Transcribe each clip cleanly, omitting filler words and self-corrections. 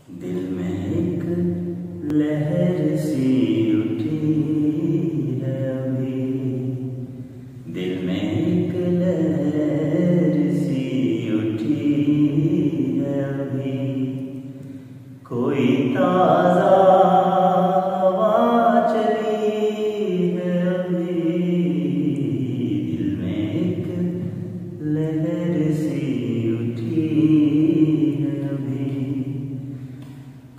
दिल में एक लहर सी उठी है अभी, दिल में एक लहर सी उठी है अभी, कोई ताज़ा हवा चली है अभी, दिल में एक लहर सी उठी है अभी,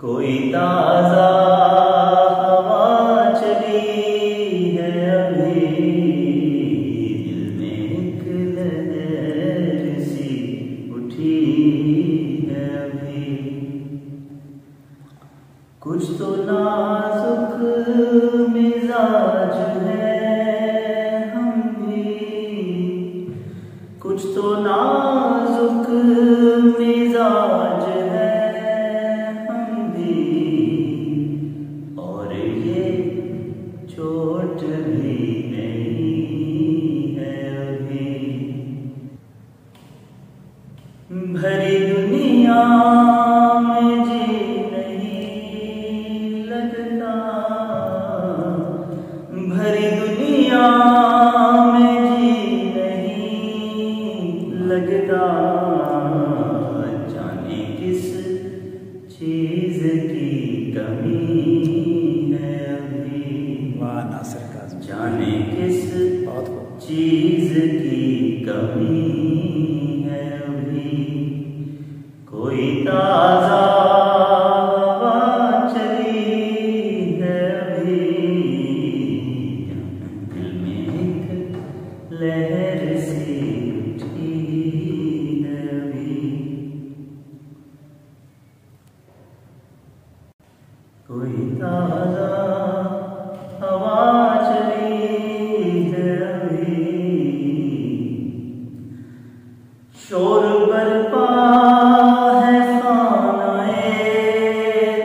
कोई ताज़ा हवा चली है अभी, दिल में एक लहर सी उठी है अभी। कुछ तो नाजुक मिजाज है हम भी, कुछ तो नाजुक मिजाज है हम भी, और ये चोट भी नहीं है अभी। भरी दुनिया में जी नहीं लगता, भरी दुनिया में जी नहीं लगता, जाने किस चीज की कमी है अभी। वाह नासिर का, जाने किस बहुत चीज की कमी है अभी, कोई ताज़ा हवा चली है अभी, दिल में एक लहर सी उठी है अभी, कोई ताज़ा हवा चली है अभी, शोर बरपा है खानाए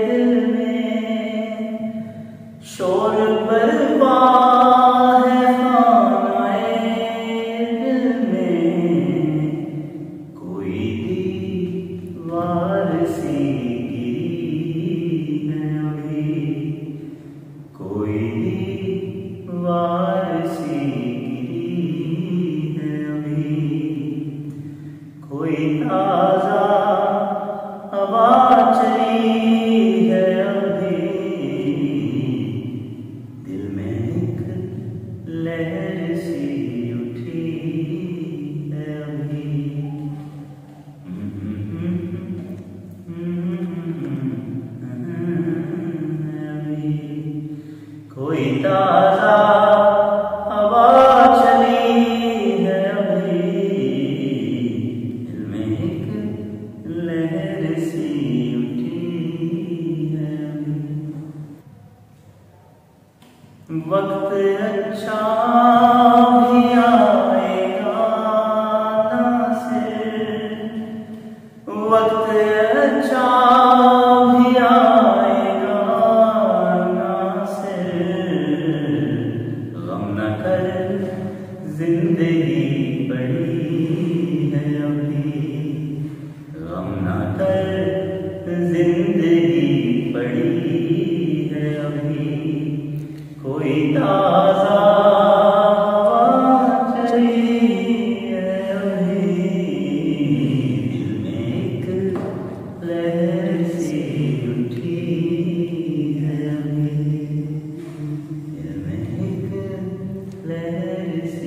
दिल में, शोर बरपा है खानाए दिल में, कोई दीवार सी गिरी है अभी, कोई दीवार सी गिरी है अभी, कोई ताज़ा हवा चली है अभी, दिल में एक लहर सी उठी है अभी, कोई ताज़ा हवा चली है अभी, दिल में एक लहर सी उठी है अभी। वक्त अच्छा भी आएगा नासिर, वक्त अच्छा भी आएगा नासिर, गम न कर जिंदगी बड़ी है अभी, गम न कर जिंदगी बड़ी है अभी, कोई ताज़ा हवा चली है अभी, दिल में एक लहर सी उठी है अभी, दिल में एक लहर सी